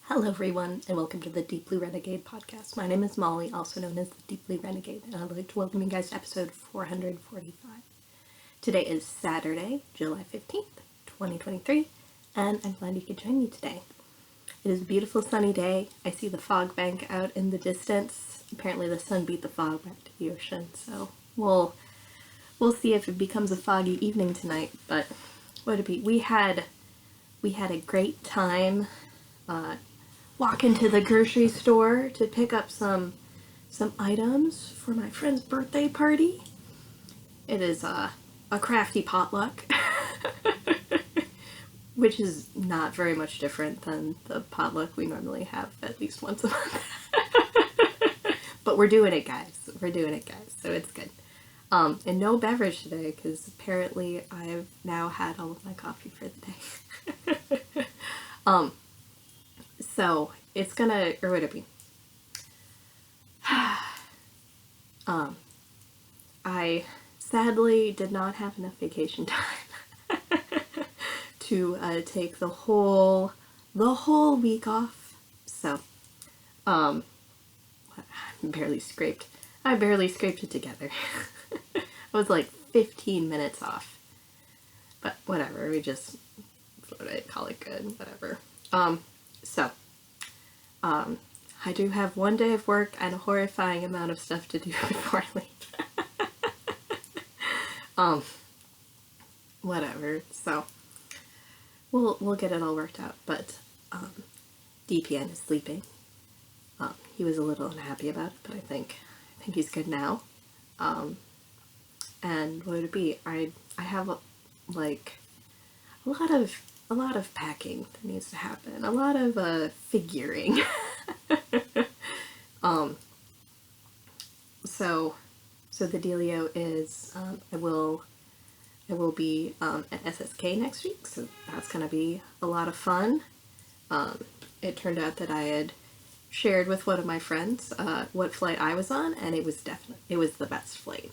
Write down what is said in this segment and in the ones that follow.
Hello everyone, and welcome to the Deep Blue Renegade podcast. My name is Molly, also known as the Deep Blue Renegade, and I'd like to welcome you guys to episode 445. Today is Saturday, July 15th, 2023, and I'm glad you could join me today. It is a beautiful sunny day. I see the fog bank out in the distance. Apparently the sun beat the fog back to the ocean, so we'll see if it becomes a foggy evening tonight, but what it be? We had a great time walking to the grocery store to pick up some items for my friend's birthday party. It is a crafty potluck, which is not very much different than the potluck we normally have at least once a month. But we're doing it, guys. So it's good. And no beverage today because apparently I've now had all of my coffee for the day. So it's gonna, or would it be? I sadly did not have enough vacation time to take the whole week off. So, I barely scraped it together. I was like 15 minutes off, but whatever. We just call it good. Whatever. I do have one day of work and a horrifying amount of stuff to do before I leave. Whatever. So we'll get it all worked out. But DPN is sleeping. He was a little unhappy about it, but I think he's good now. And what would it be? I have a lot of packing that needs to happen. A lot of figuring. So the dealio is I will be at SSK next week, so that's gonna be a lot of fun. It turned out that I had shared with one of my friends what flight I was on, and it was the best flight.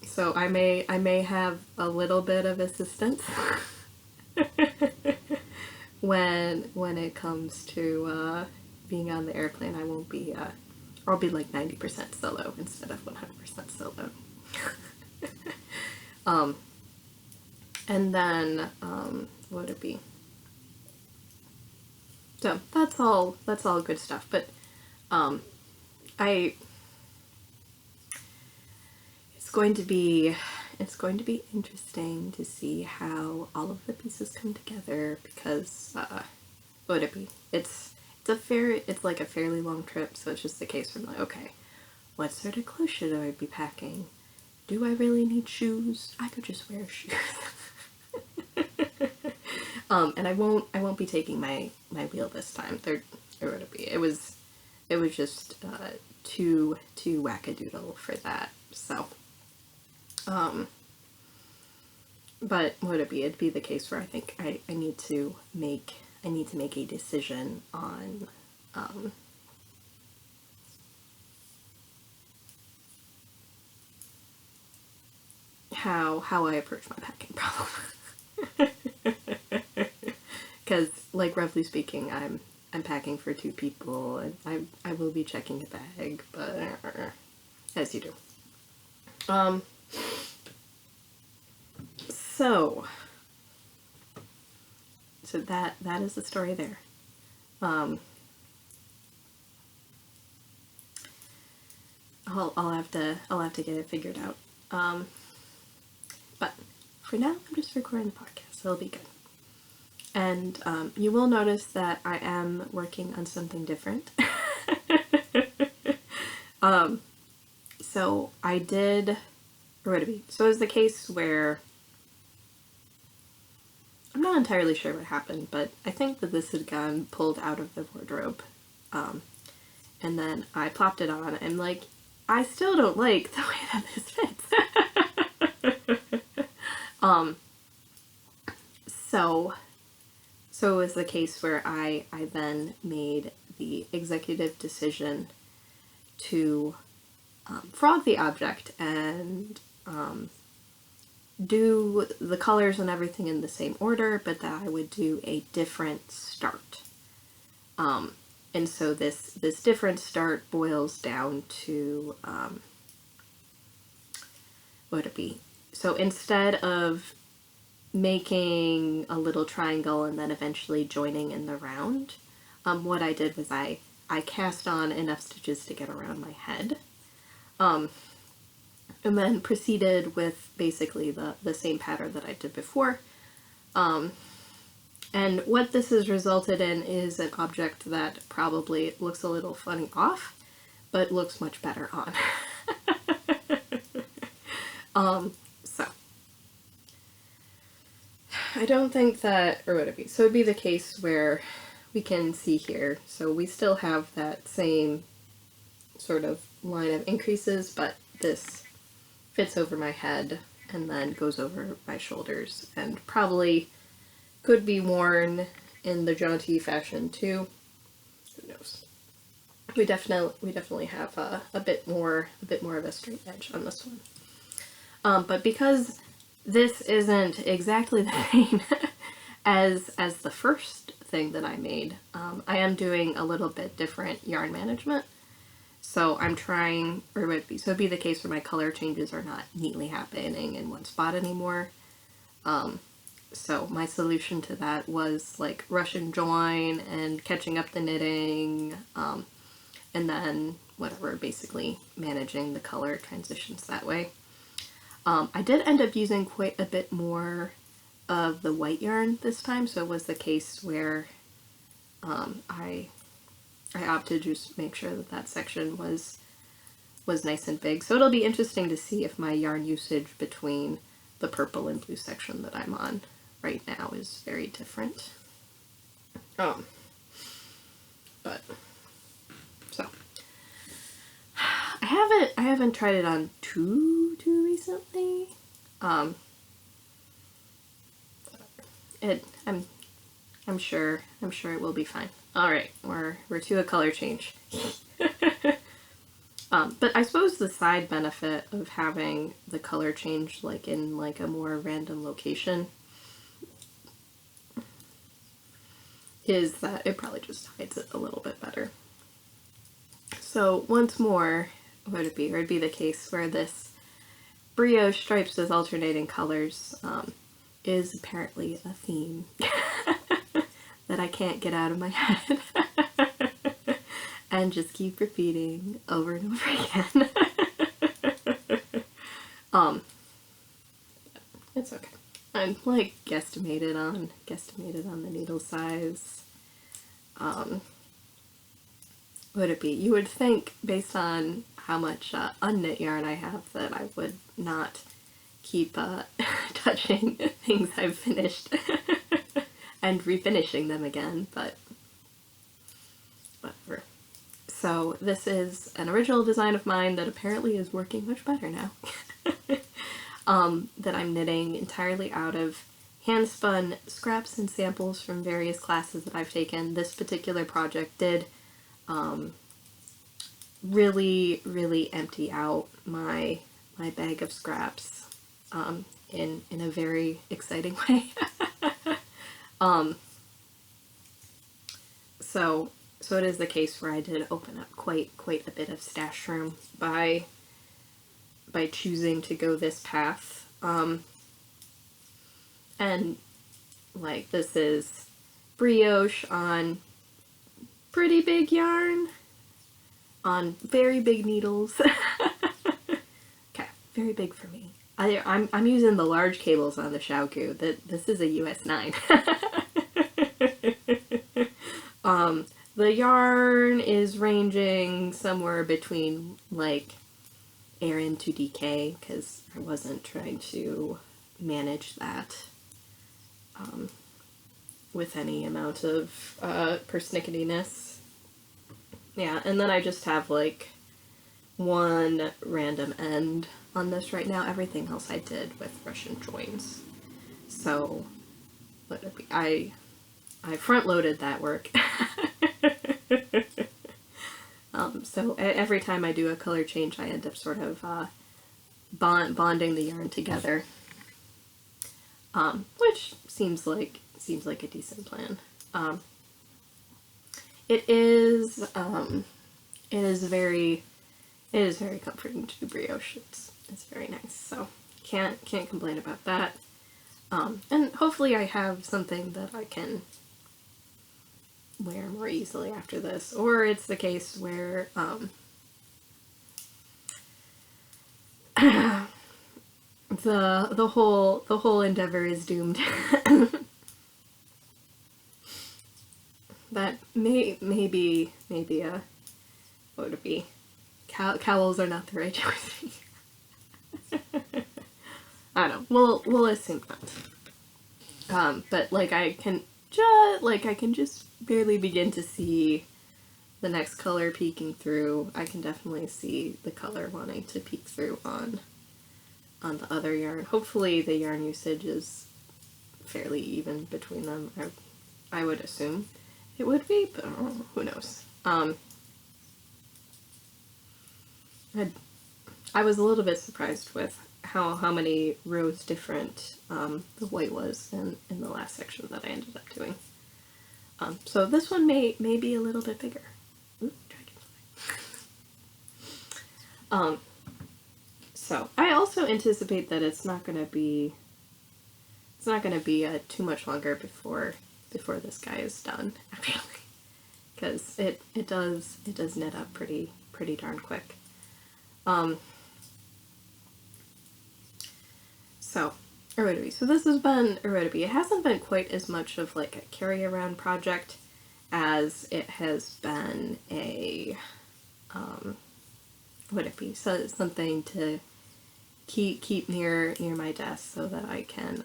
So I may have a little bit of assistance when it comes to being on the airplane. I won't be I'll be like 90% solo instead of 100% solo. And then what would it be? So that's all good stuff. But it's going to be interesting to see how all of the pieces come together because what would it be? It's like a fairly long trip, so it's just the case where I'm like, okay, what sort of clothes should I be packing? Do I really need shoes? I could just wear shoes. And I won't be taking my wheel this time. Or would it be? It was just too wackadoodle for that. So but would it be? It'd be the case where I think I need to make a decision on how I approach my packing problem. Because, like, roughly speaking, I'm packing for 2 people, and I will be checking a bag, but as you do. So that is the story there. I'll have to get it figured out. But for now, I'm just recording the podcast, so it'll be good. And you will notice that I am working on something different. So I did, or would it be? So it was the case where I'm not entirely sure what happened, but I think that this had gotten pulled out of the wardrobe. And then I plopped it on, and like, I still don't like the way that this fits. So it was the case where I then made the executive decision to frog the object and do the colors and everything in the same order, but that I would do a different start. And so this different start boils down to, what would it be? So instead of making a little triangle and then eventually joining in the round, what I did was I cast on enough stitches to get around my head, and then proceeded with basically the same pattern that I did before. And what this has resulted in is an object that probably looks a little funny off, but looks much better on. So I don't think that, or would it be? So it'd be the case where we can see here, so we still have that same sort of line of increases, but this fits over my head and then goes over my shoulders, and probably could be worn in the jaunty fashion too. Who knows? We definitely have a bit more of a straight edge on this one. But because this isn't exactly the same as the first thing that I made, I am doing a little bit different yarn management. So I'm trying, or so it'd be the case where my color changes are not neatly happening in one spot anymore. So my solution to that was like rush and join and catching up the knitting, and then whatever, basically managing the color transitions that way. I did end up using quite a bit more of the white yarn this time, so it was the case where I opted to just make sure that that section was nice and big. So it'll be interesting to see if my yarn usage between the purple and blue section that I'm on right now is very different. But so I haven't tried it on too recently. I'm sure it will be fine. All right, we're to a color change. But I suppose the side benefit of having the color change like in like a more random location is that it probably just hides it a little bit better. So once more, would it be? Or it'd be the case where this brioche stripes with alternating colors is apparently a theme that I can't get out of my head and just keep repeating over and over again. It's okay. I'm like guesstimated on the needle size. Would it be? You would think, based on how much unknit yarn I have, that I would not keep touching things I've finished and refinishing them again, but whatever. So this is an original design of mine that apparently is working much better now. That I'm knitting entirely out of hand-spun scraps and samples from various classes that I've taken. This particular project did really empty out my bag of scraps in a very exciting way. So it is the case where I did open up quite a bit of stash room by choosing to go this path. And like, this is brioche on pretty big yarn on very big needles. Okay, very big for me. I'm using the large cables on the Xiaogu. This is a US 9. The yarn is ranging somewhere between like Aran to DK, because I wasn't trying to manage that with any amount of persnicketiness. Yeah, and then I just have like one random end on this right now. Everything else I did with Russian joins. So I front-loaded that work. So every time I do a color change, I end up sort of bonding the yarn together. which seems like a decent plan. It is very comforting to do brioche. It's very nice, so can't complain about that. And hopefully I have something that I can wear more easily after this, or it's the case where the whole endeavor is doomed. That maybe what would it be? Cowls are not the right choice. I don't know. We'll assume not. But like I can just barely begin to see the next color peeking through. I can definitely see the color wanting to peek through on the other yarn. Hopefully the yarn usage is fairly even between them. I would assume it would be, but who knows. I was a little bit surprised with how many rows different the white was in the last section that I ended up doing. So this one may be a little bit bigger. Ooh, dragonfly. So I also anticipate that it's not gonna be too much longer before this guy is done, actually, because it does knit up pretty darn quick. So Erodibi. So this has been Erodibi. It hasn't been quite as much of like a carry around project as it has been a would it be so something to keep near my desk so that I can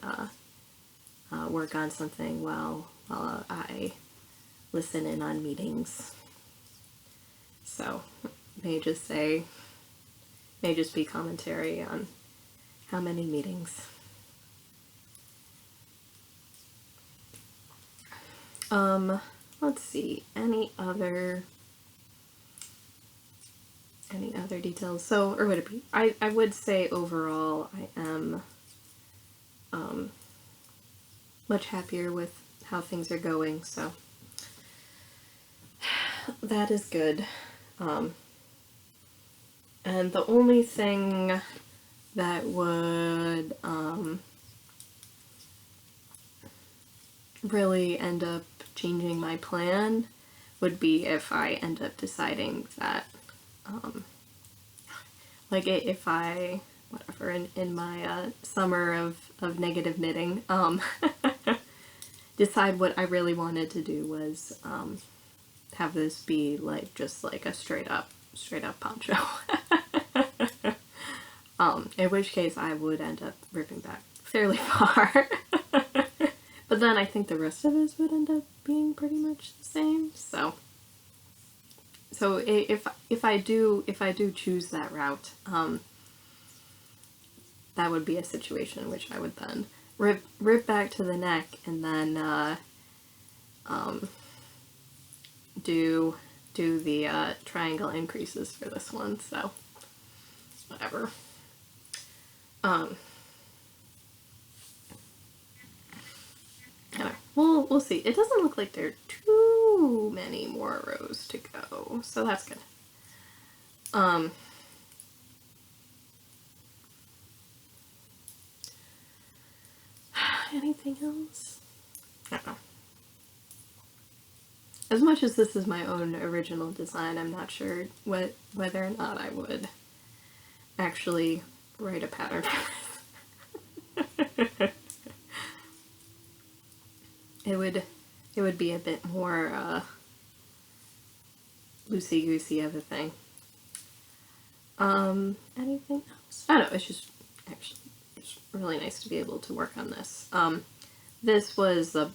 work on something while I listen in on meetings. So may just be commentary on how many meetings. Let's see, any other details? So, or would it be? I would say overall I am much happier with how things are going, so that is good. And the only thing that would really end up changing my plan would be if I end up deciding that like if I whatever in my summer of negative knitting decide what I really wanted to do was have this be like just like a straight up poncho. In which case I would end up ripping back fairly far. But then I think the rest of us would end up being pretty much the same. So if I do choose that route, that would be a situation in which I would then rip back to the neck and then do the triangle increases for this one. So whatever. We'll see. It doesn't look like there are too many more rows to go, so that's good. Anything else? I don't know. As much as this is my own original design, I'm not sure whether or not I would actually write a pattern for this. It would be a bit more loosey-goosey of a thing. Anything else? I don't know, it's really nice to be able to work on this. This was a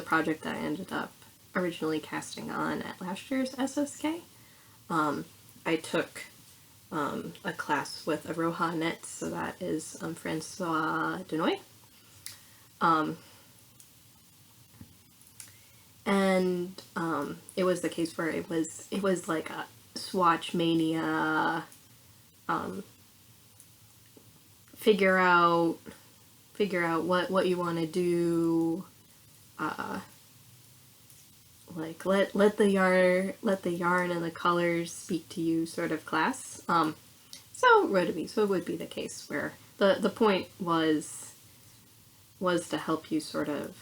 project that I ended up originally casting on at last year's SSK. I took a class with Aroha Knit, so that is Francois Denoy. And it was the case where it was like a swatch mania, figure out figure out what you want to do. Like let the yarn and the colors speak to you sort of class. So it would be the case where the point was to help you sort of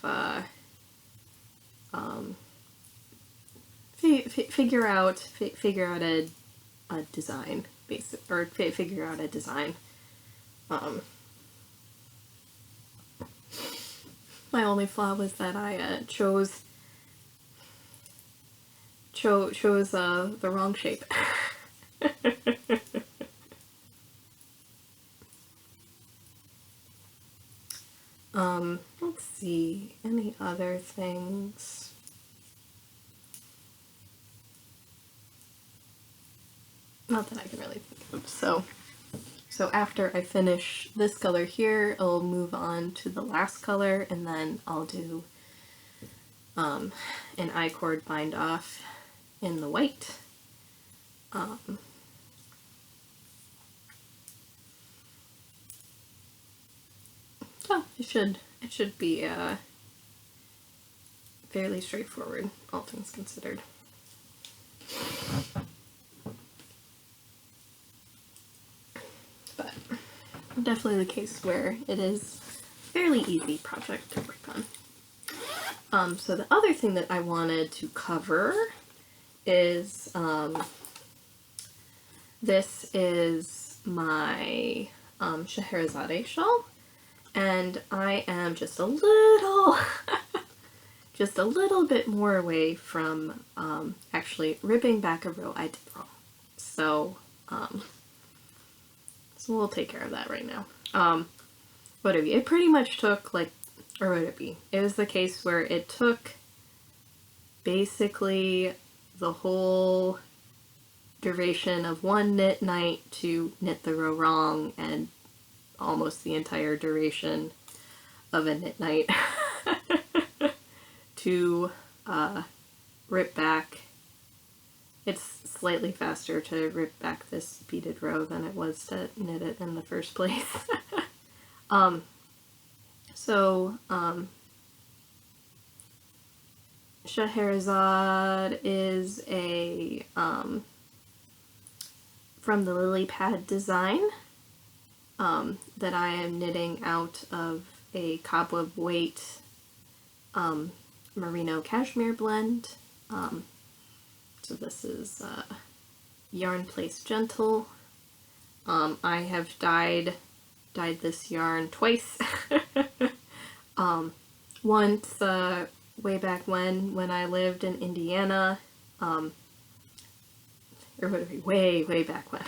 figure out a design, figure out a design. My only flaw was that I chose the wrong shape. Let's see, any other things? Not that I can really think of. So after I finish this color here, I'll move on to the last color, and then I'll do an I-cord bind off in the white. So it should be fairly straightforward, all things considered. But definitely the case where it is a fairly easy project to work on. So the other thing that I wanted to cover is this is my Scheherazade shawl, and I am just a little bit more away from actually ripping back a row I did wrong. So we'll take care of that right now. What have you? It pretty much took like, or would it be? It was the case where it took basically the whole duration of one knit night to knit the row wrong, and almost the entire duration of a knit night to rip back. It's slightly faster to rip back this beaded row than it was to knit it in the first place. Scheherazade is a from the lily pad design that I am knitting out of a cobweb weight merino cashmere blend. So this is Yarn Place Gentle. I have dyed this yarn twice. Once way back when I lived in Indiana, or would it be way back when?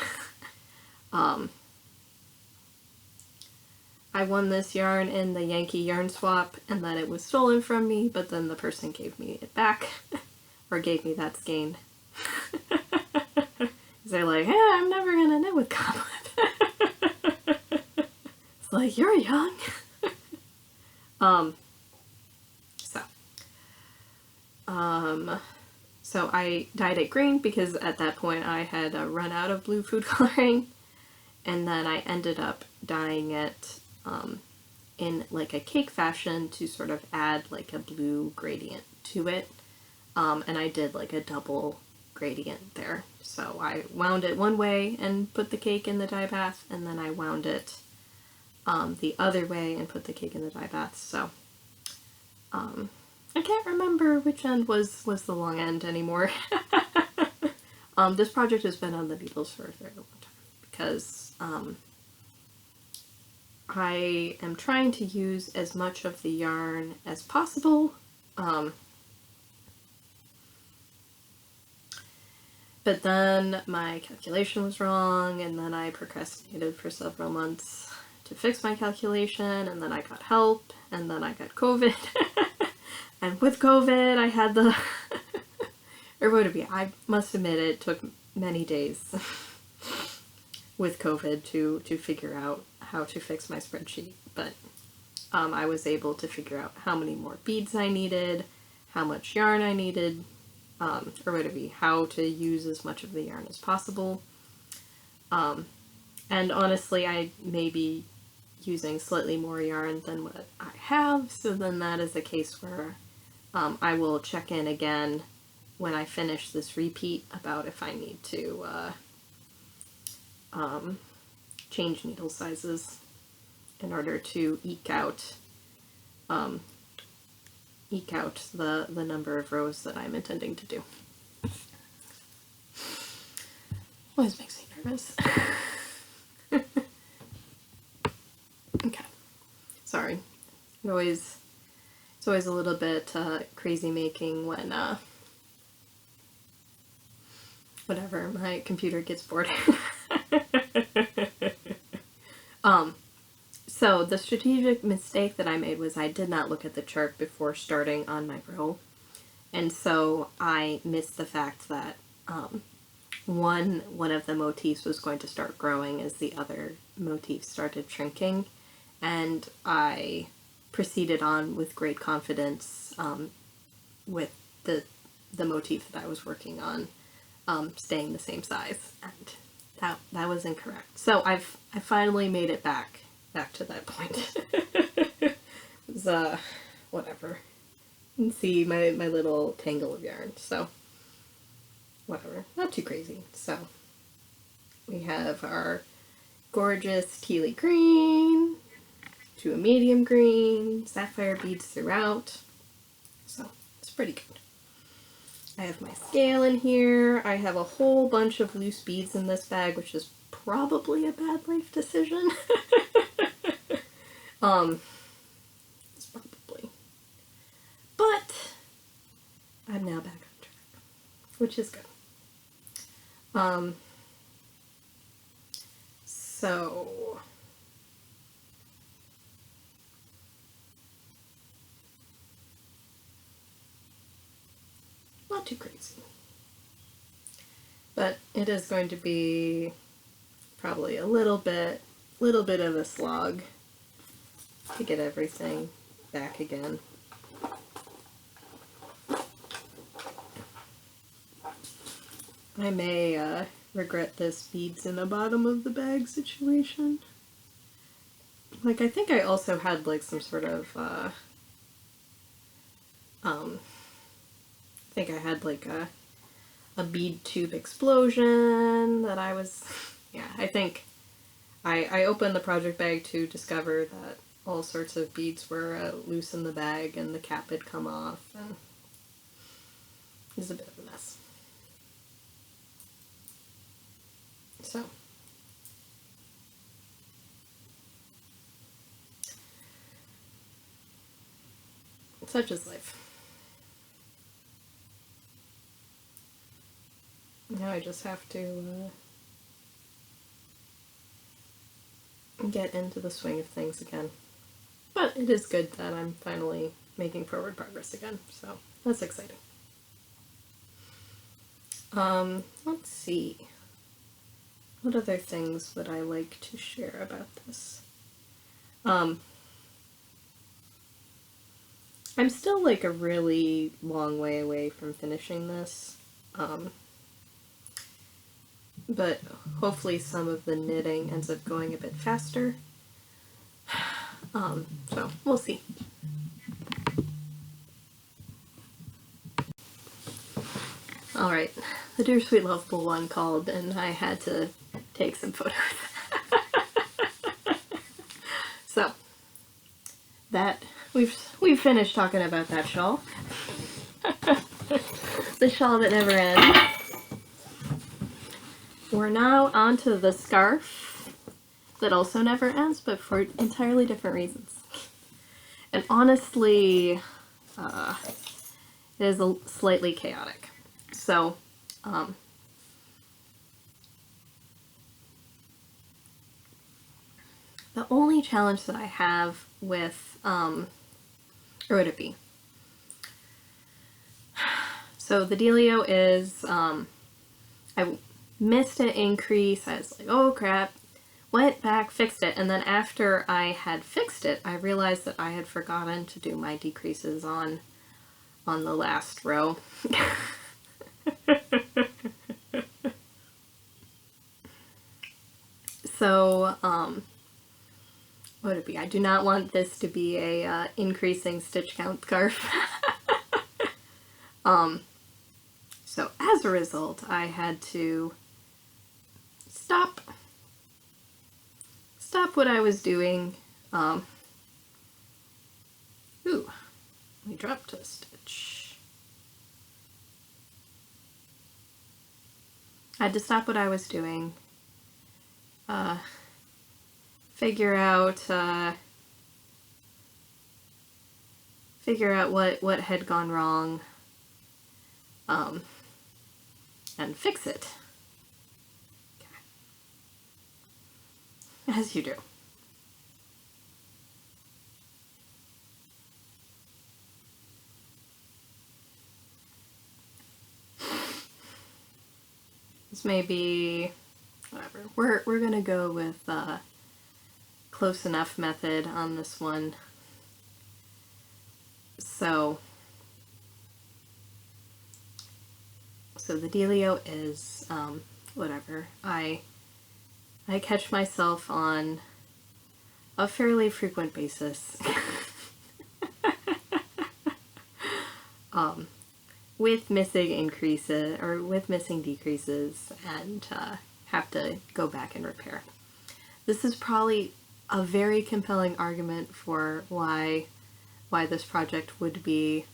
I won this yarn in the Yankee yarn swap, and then it was stolen from me, but then the person gave me it back, or gave me that skein. They're like, hey, I'm never gonna knit with cobweb. It's like, you're young. So I dyed it green because at that point I had run out of blue food coloring, and then I ended up dyeing it in like a cake fashion to sort of add like a blue gradient to it, and I did like a double gradient there. So I wound it one way and put the cake in the dye bath, and then I wound it the other way and put the cake in the dye bath. So I can't remember which end was the long end anymore. This project has been on the needles for a very long time because I am trying to use as much of the yarn as possible. But then my calculation was wrong, and then I procrastinated for several months to fix my calculation, and then I got help, and then I got COVID. And with COVID, I had the, or would it be, I must admit it took many days with COVID to figure out how to fix my spreadsheet, but I was able to figure out how many more beads I needed, how much yarn I needed, or would it be, how to use as much of the yarn as possible. And honestly, I maybe using slightly more yarn than what I have, so then that is a case where I will check in again when I finish this repeat about if I need to change needle sizes in order to eke out the number of rows that I'm intending to do. Always makes me nervous. Okay, sorry. It's always a little bit crazy making when whenever my computer gets bored. So the strategic mistake that I made was I did not look at the chart before starting on my row, and so I missed the fact that one of the motifs was going to start growing as the other motifs started shrinking, and I proceeded on with great confidence with the motif that I was working on staying the same size, and that was incorrect. So I finally made it back to that point. It was whatever. You can see my little tangle of yarn, so whatever, not too crazy. So we have our gorgeous tealy green to a medium green, sapphire beads throughout, so it's pretty good. I have my scale in here. I have a whole bunch of loose beads in this bag, which is probably a bad life decision. It's probably. But I'm now back on track, which is good. So not too crazy, but it is going to be probably a little bit of a slog to get everything back again. I may regret this beads in the bottom of the bag situation. Like, I think I also had like some sort of I think I had like a bead tube explosion that I was, yeah, I think I opened the project bag to discover that all sorts of beads were loose in the bag and the cap had come off, and it was a bit of a mess. So such is life. Now I just have to get into the swing of things again. But it is good that I'm finally making forward progress again, so that's exciting. Let's see. What other things would I like to share about this? I'm still like a really long way away from finishing this. But hopefully some of the knitting ends up going a bit faster. So we'll see. Alright, the Dear Sweet Lovable one called and I had to take some photos. So, that, we've finished talking about that shawl. The shawl that never ends. We're now onto the scarf that also never ends, but for entirely different reasons. And honestly, it is slightly chaotic. So, the only challenge that I have with, or would it be? So the dealio is, I missed an increase. I was like, oh crap, went back, fixed it, and then after I had fixed it, I realized that I had forgotten to do my decreases on the last row. So, what would it be? I do not want this to be a increasing stitch count scarf. So as a result, I had to stop what I was doing. Ooh, we dropped a stitch. I had to stop what I was doing, figure out what had gone wrong, and fix it. Okay. As you do. This may be whatever. We're gonna go with close enough method on this one. So the dealio is whatever. I catch myself on a fairly frequent basis with missing increases or with missing decreases, and have to go back and repair. This is probably a very compelling argument for why this project would be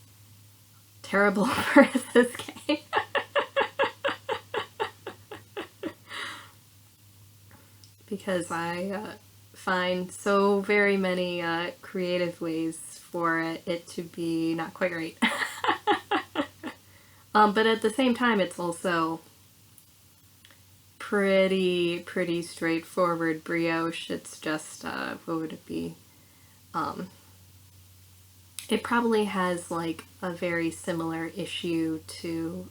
terrible for this game. Because I find so very many creative ways for it to be not quite right. But at the same time, it's also pretty straightforward brioche. It's just, what would it be? It probably has like a very similar issue to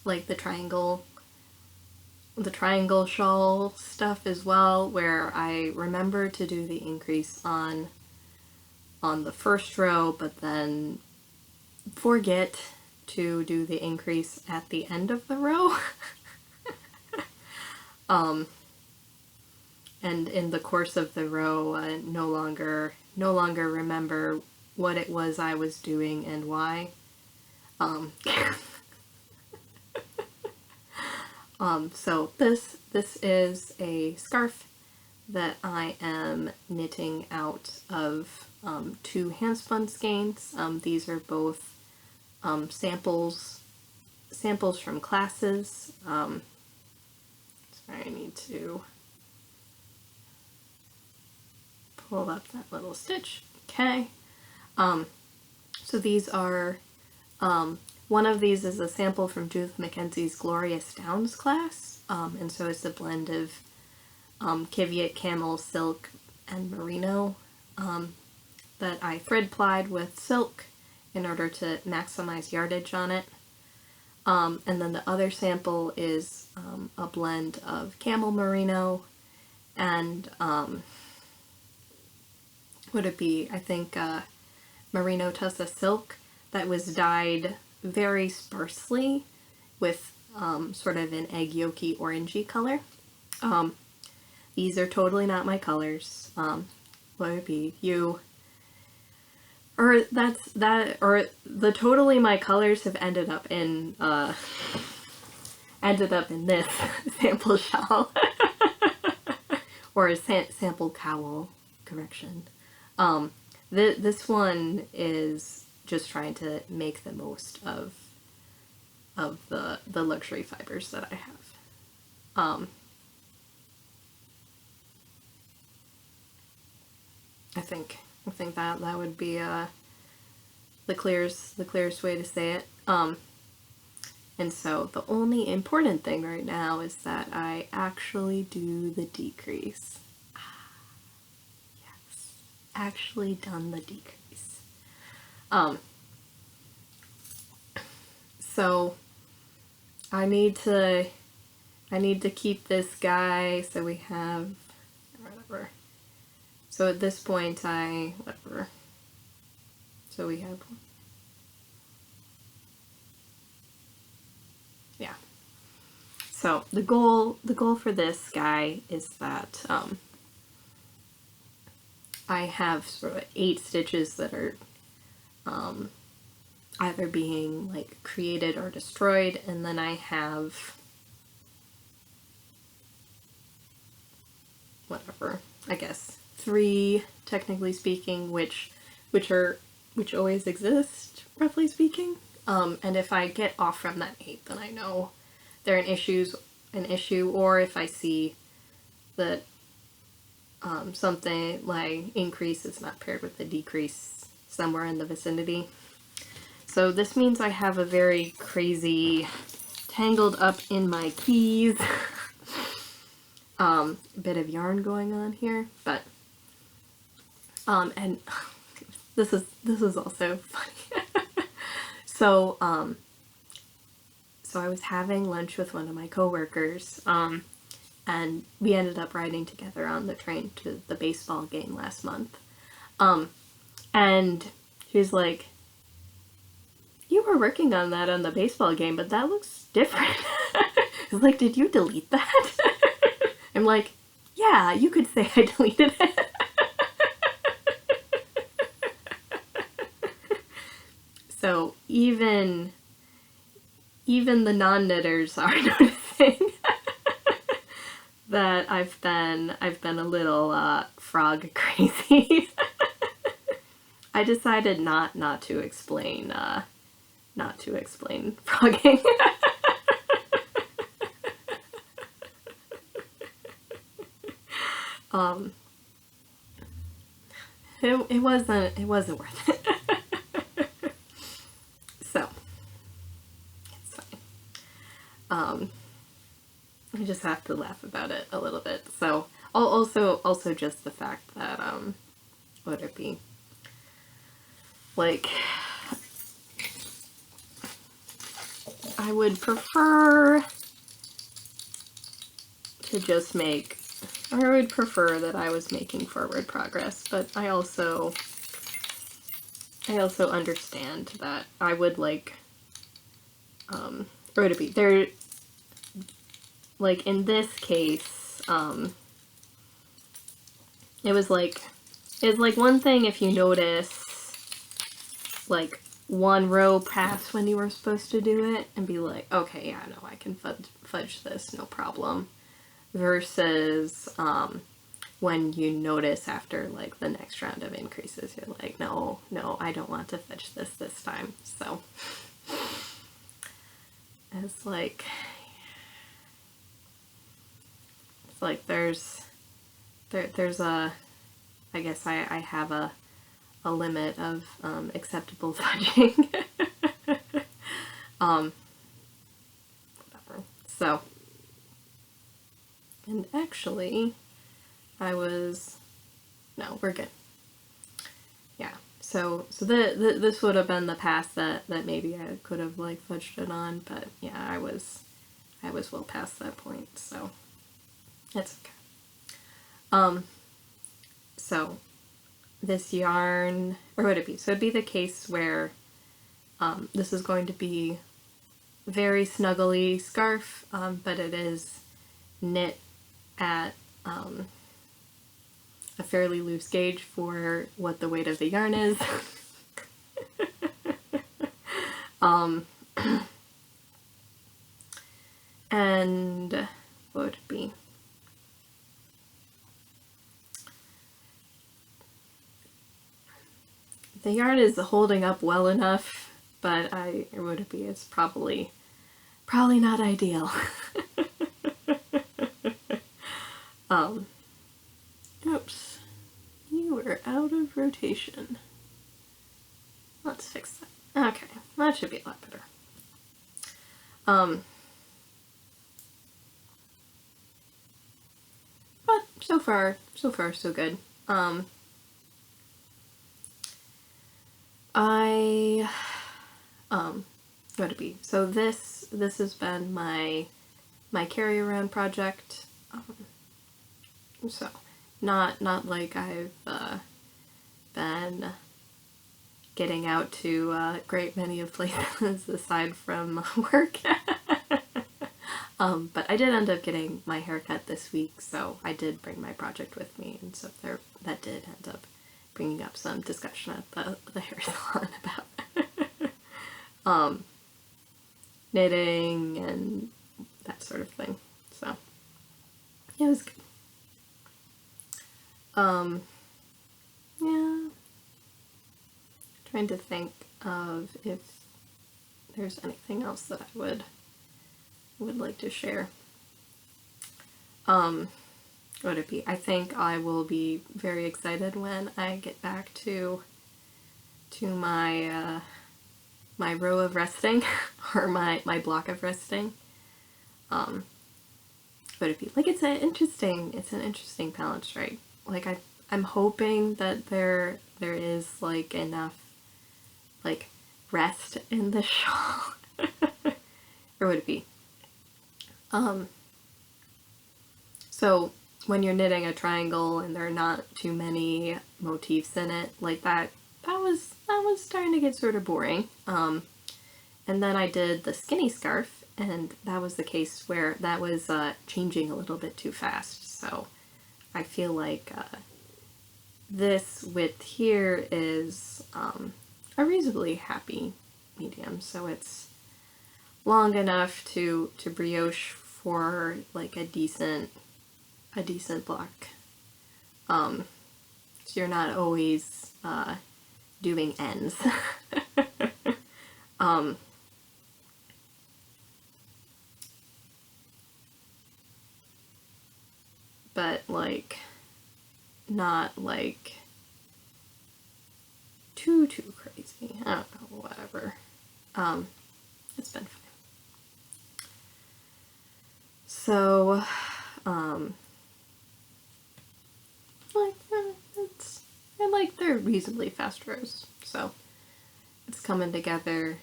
like the triangle shawl stuff as well, where I remember to do the increase on the first row, but then forget to do the increase at the end of the row. And in the course of the row, no longer remember what it was I was doing and why. So this is a scarf that I am knitting out of 2 handspun skeins. These are both samples from classes. Sorry, I need to pull up that little stitch. Okay. So these are, one of these is a sample from Judith Mackenzie's Glorious Downs class, and so it's a blend of Kiviot, camel, silk, and merino that I thread plied with silk in order to maximize yardage on it. And then the other sample is a blend of camel merino and would it be, I think, merino tussa silk that was dyed very sparsely with sort of an egg yolky orangey color. These are totally not my colors. What would it be? Or the totally my colors have ended up in this sample shawl. Or a sample cowl, correction. This one is just trying to make the most of the luxury fibers that I have. I think that would be the clearest way to say it. And so the only important thing right now is that I actually do the decrease. Yes, actually done the decrease. So I need to keep this guy, so we have whatever. So at this point whatever. So we have, yeah. So the goal for this guy is that I have sort of 8 stitches that are either being like created or destroyed, and then I have whatever, I guess 3 technically speaking, which always exist, roughly speaking. And if I get off from that 8, then I know they're an issue, or if I see that something like increase is not paired with a decrease somewhere in the vicinity. So this means I have a very crazy, tangled up in my keys bit of yarn going on here, but and this is also funny. So I was having lunch with one of my coworkers, and we ended up riding together on the train to the baseball game last month. And she was like, "You were working on that on the baseball game, but that looks different." I was like, "Did you delete that?" I'm like, "Yeah, you could say I deleted it." So even the non-knitters are noticing that I've been a little frog crazy. I decided not to explain frogging. It wasn't worth it. So it's fine. I just have to laugh about it a little bit. So also just the fact that what would it be? Like, I would prefer to just make, or I would prefer that I was making forward progress, but I also understand that I would like, or to be there, like in this case, it's like one thing if you notice like one row pass when you were supposed to do it and be like, okay, yeah, no, I can fudge this, no problem. Versus when you notice after like the next round of increases, you're like, no, I don't want to fudge this time. So it's like there's a, I guess I have a limit of acceptable fudging. Whatever. So, and actually, no, we're good. Yeah. So this would have been the pass that maybe I could have like fudged it on, but yeah, I was well past that point, so it's okay. So this yarn, or would it be? So it'd be the case where this is going to be very snuggly scarf, but it is knit at a fairly loose gauge for what the weight of the yarn is. And what would it be? The yarn is holding up well enough, but would it be? It's probably not ideal. Oops, you were out of rotation. Let's fix that. Okay, that should be a lot better. But so far so good. What would it be? So this has been my carry around project. So not like I've been getting out to a great many of places aside from work. But I did end up getting my hair cut this week, so I did bring my project with me, and so that did end up bringing up some discussion at the hair salon about knitting and that sort of thing. So it was good. Yeah. Trying to think of if there's anything else that I would like to share. What would it be? I think I will be very excited when I get back to my my row of resting or my block of resting. Would it be like it's an interesting balance, right? Like I'm hoping that there is like enough like rest in the shawl. Or would it be? So when you're knitting a triangle and there are not too many motifs in it, like that was starting to get sort of boring. And then I did the skinny scarf, and that was the case where that was changing a little bit too fast. So I feel like this width here is a reasonably happy medium. So it's long enough to brioche for like a decent block. So you're not always doing ends. But like not like too crazy. I don't know, whatever. It's been fine. So like they're reasonably fast rows, so it's coming together.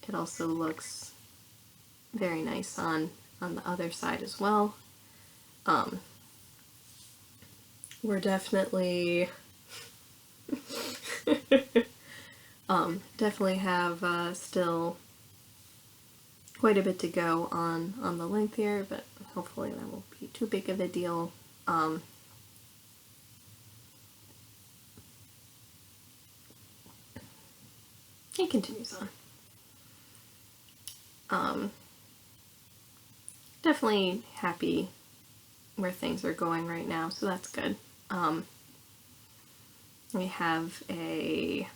It also looks very nice on the other side as well. We're definitely definitely have still quite a bit to go on the length here, but hopefully that won't be too big of a deal. It continues on. Definitely happy where things are going right now, so that's good. We have a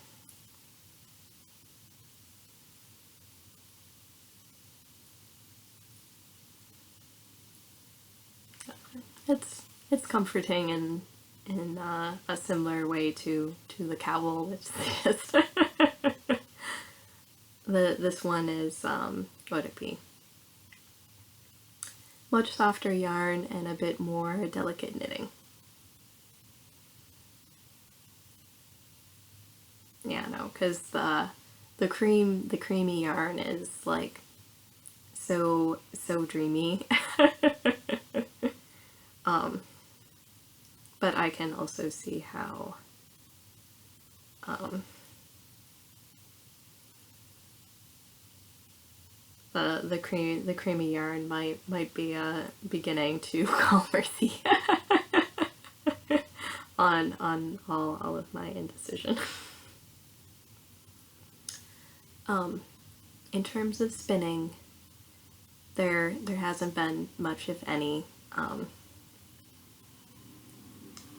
it's comforting in a similar way to the cowl, which is just this one is what would it be? Much softer yarn and a bit more delicate knitting. Yeah, no, because the creamy yarn is like so dreamy. But I can also see how the creamy yarn might be beginning to call mercy on all of my indecision. In terms of spinning, there hasn't been much, if any.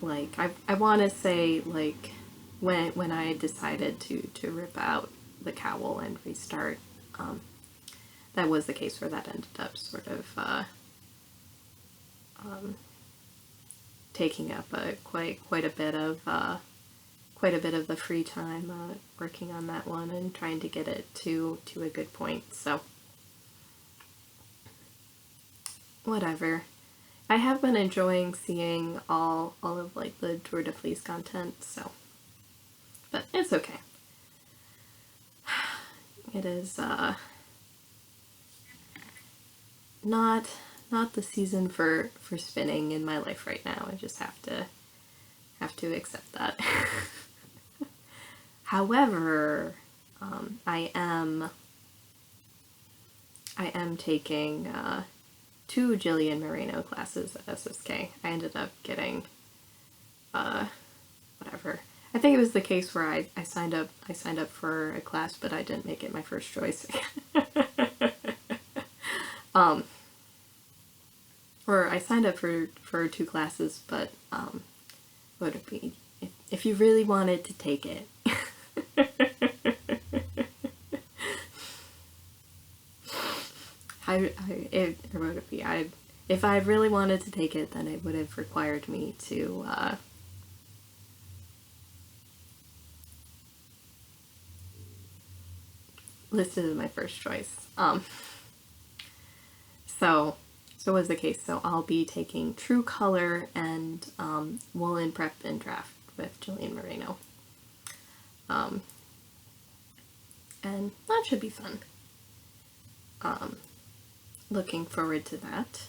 Like I want to say, like when I decided to rip out the cowl and restart, that was the case where that ended up sort of taking up quite a bit of the free time working on that one and trying to get it to a good point. So whatever. I have been enjoying seeing all of like the Tour de Fleece content, so but it's okay. It is not the season for spinning in my life right now. I just have to accept that. However, I am taking 2 Jillian Moreno classes at SSK. I ended up getting whatever. I I think it was the case where I signed up for a class, but I didn't make it my first choice. Or I signed up for 2 classes, but would it be if you really wanted to take it? If I really wanted to take it, then it would have required me to list it as my first choice. So was the case. So I'll be taking True Color and Woolen Prep and Draft with Jillian Moreno. And that should be fun. Looking forward to that.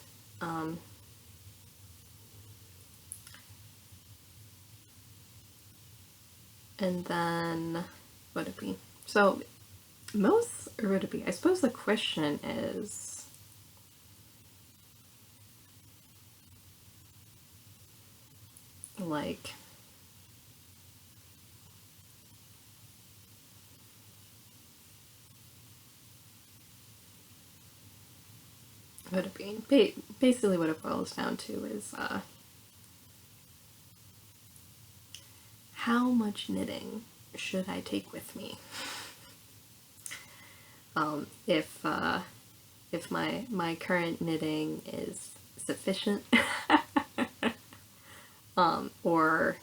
And then, what would it be? So, I suppose the question is, like, what it be? Basically what it boils down to is, how much knitting should I take with me? If my current knitting is sufficient, or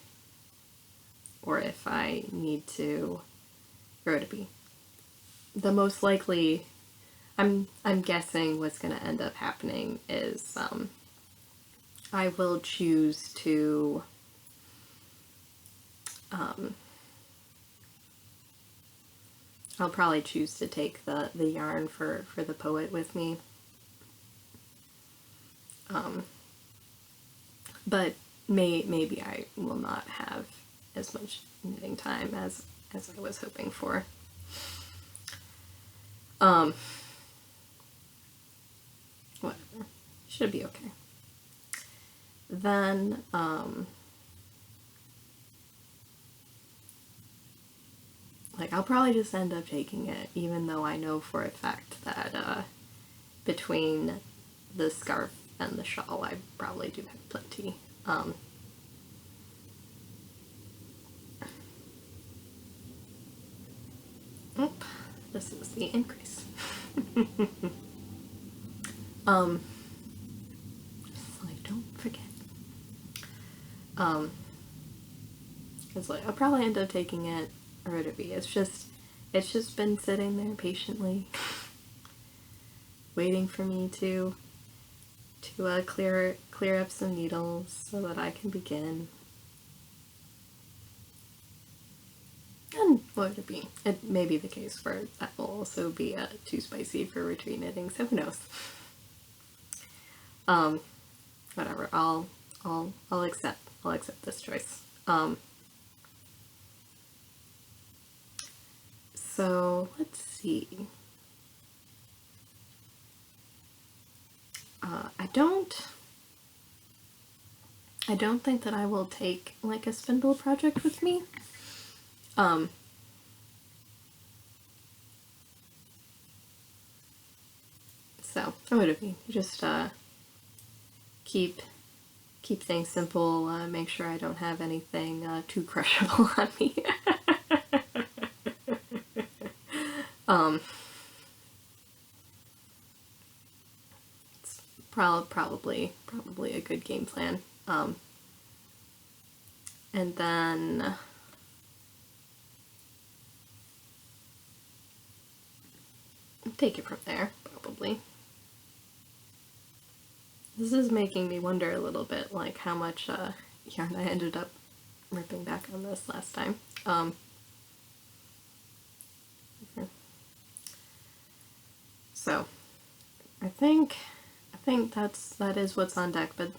if I need to, or to be, the most likely, I'm guessing what's going to end up happening is I will choose to I'll probably choose to take the yarn for the poet with me. But maybe I will not have as much knitting time as I was hoping for. Whatever. Should be okay. Then, like, I'll probably just end up taking it, even though I know for a fact that, between the scarf and the shawl, I probably do have plenty. Oop, this is the increase. Like, don't forget. It's like, I'll probably end up taking it, or it'll be. It's just been sitting there patiently, waiting for me to clear up some needles so that I can begin. And what would it be? It may be the case where that will also be too spicy for retreat knitting, so who knows? Whatever. I'll accept this choice. So let's see. I don't think that I will take like a spindle project with me. So what would it be? Just keep things simple. Make sure I don't have anything too crushable on me. It's probably a good game plan. And then take it from there, probably. This is making me wonder a little bit, like how much yarn I ended up ripping back on this last time. So I think that is what's on deck, but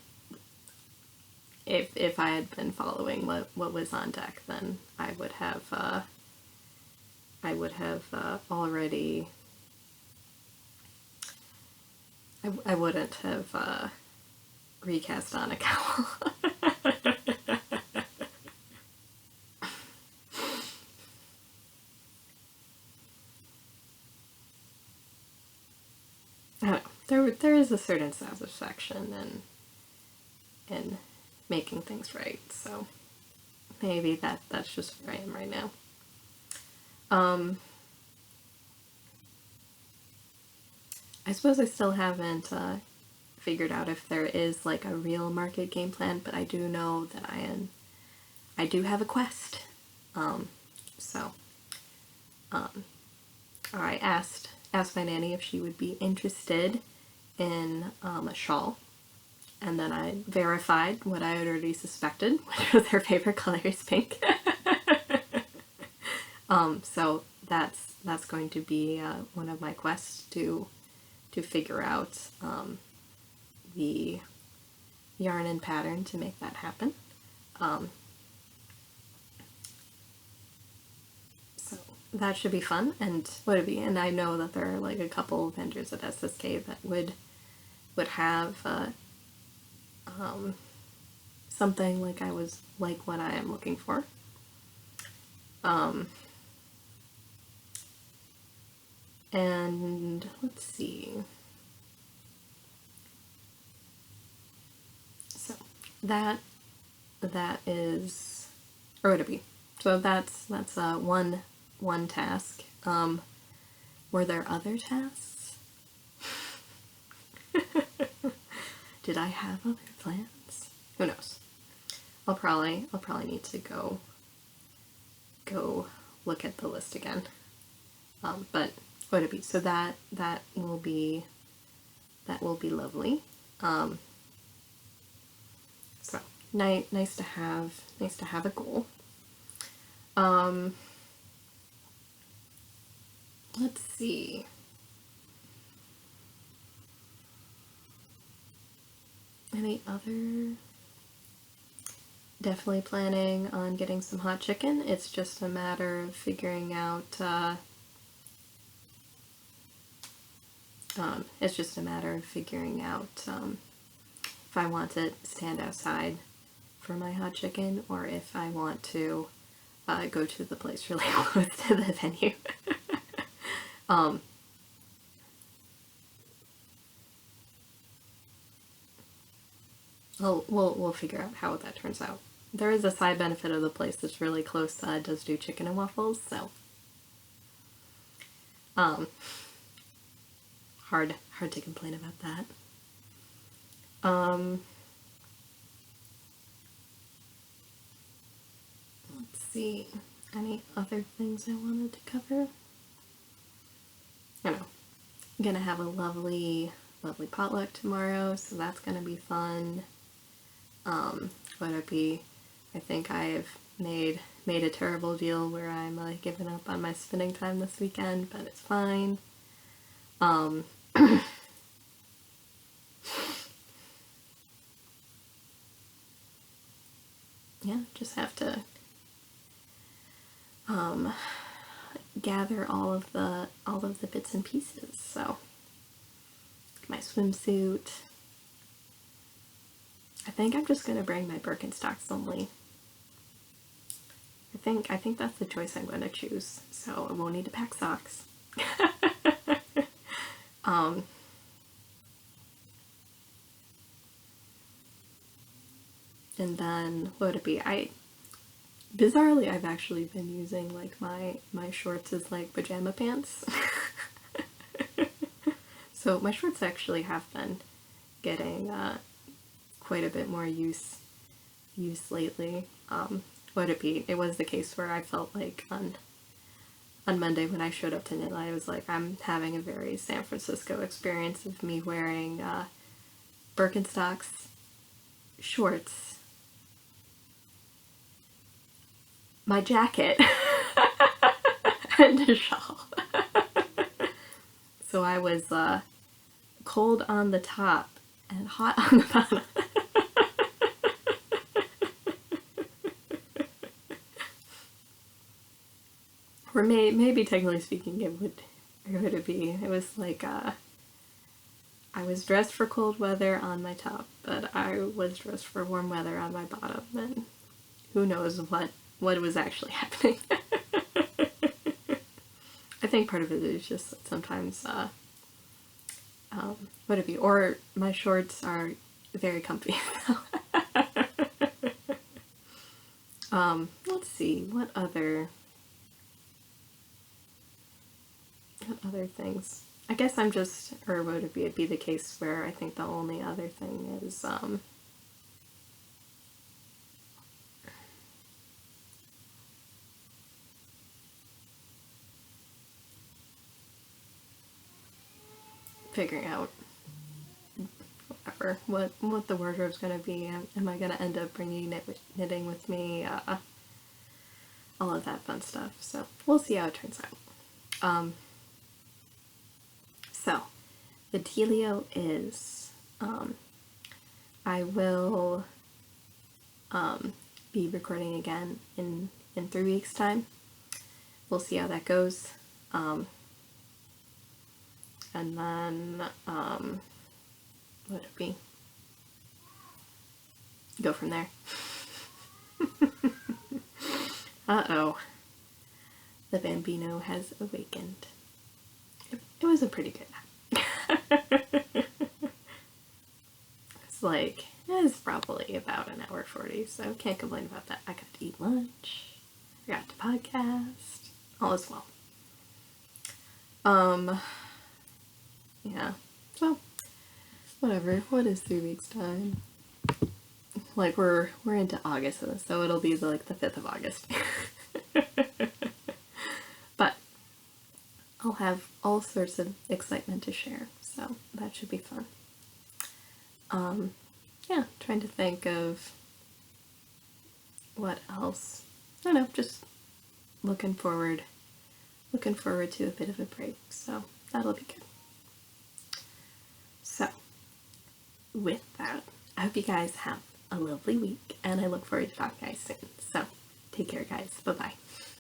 if I had been following what was on deck, then I would have already, I wouldn't have recast on a cowl. is a certain satisfaction in making things right. So maybe that's just where I am right now. I suppose I still haven't figured out if there is like a real market game plan, but I do know that I do have a quest. I asked my nanny if she would be interested in a shawl, and then I verified what I had already suspected, which was her favorite color is pink. So that's going to be one of my quests to figure out the yarn and pattern to make that happen. So that should be fun, and would it be? And I know that there are like a couple vendors at SSK that would have something like what I am looking for. And let's see. So that is, or would it be? So that's one task. Were there other tasks? Did I have other plans? Who knows? I'll probably need to go look at the list again. But what would it be? So that will be lovely. So nice to have a goal. Let's see. Any other? Definitely planning on getting some hot chicken. It's just a matter of figuring out if I want to stand outside for my hot chicken or if I want to go to the place really close to the venue. We'll figure out how that turns out. There is a side benefit of the place that's really close does do chicken and waffles, so hard to complain about that. Let's see, any other things I wanted to cover? I know, I'm gonna have a lovely potluck tomorrow, so that's gonna be fun. Would it be? I think I've made a terrible deal where I'm giving up on my spinning time this weekend, but it's fine. Yeah, just have to gather all of the bits and pieces. So my swimsuit. I think I'm just gonna bring my Birkenstocks only. I think that's the choice I'm gonna choose. So I won't need to pack socks. And then what would it be? Bizarrely I've actually been using like my shorts as like pajama pants. So my shorts actually have been getting quite a bit more use lately. Would it be? It was the case where I felt like on Monday when I showed up to Knit, I was like, I'm having a very San Francisco experience of me wearing Birkenstocks, shorts, my jacket, and a shawl. So I was cold on the top and hot on the bottom. Or maybe technically speaking it would be. It was like I was dressed for cold weather on my top, but I was dressed for warm weather on my bottom, and who knows what was actually happening. I think part of it is just that sometimes What have you? Or my shorts are very comfy. Let's see, what other things? I guess I'm just, or would it be the case where I think the only other thing is, figuring out whatever, what the wardrobe's gonna be. Am I gonna end up bringing knitting with me? All of that fun stuff. So we'll see how it turns out. So the dealio is, I will be recording again in 3 weeks' time. We'll see how that goes. And then, what it be? Go from there. Uh-oh. The Bambino has awakened. It was a pretty good nap. It's probably about an hour 40, so can't complain about that. I got to eat lunch, I got to podcast, all is well. Yeah, so, whatever, what is 3 weeks' time? Like, we're into August, so it'll be the 5th of August. But I'll have all sorts of excitement to share, so that should be fun. Yeah, trying to think of what else. I don't know, just looking forward to a bit of a break, so that'll be good. So, with that, I hope you guys have a lovely week, and I look forward to talking to you guys soon. So, take care, guys. Bye-bye.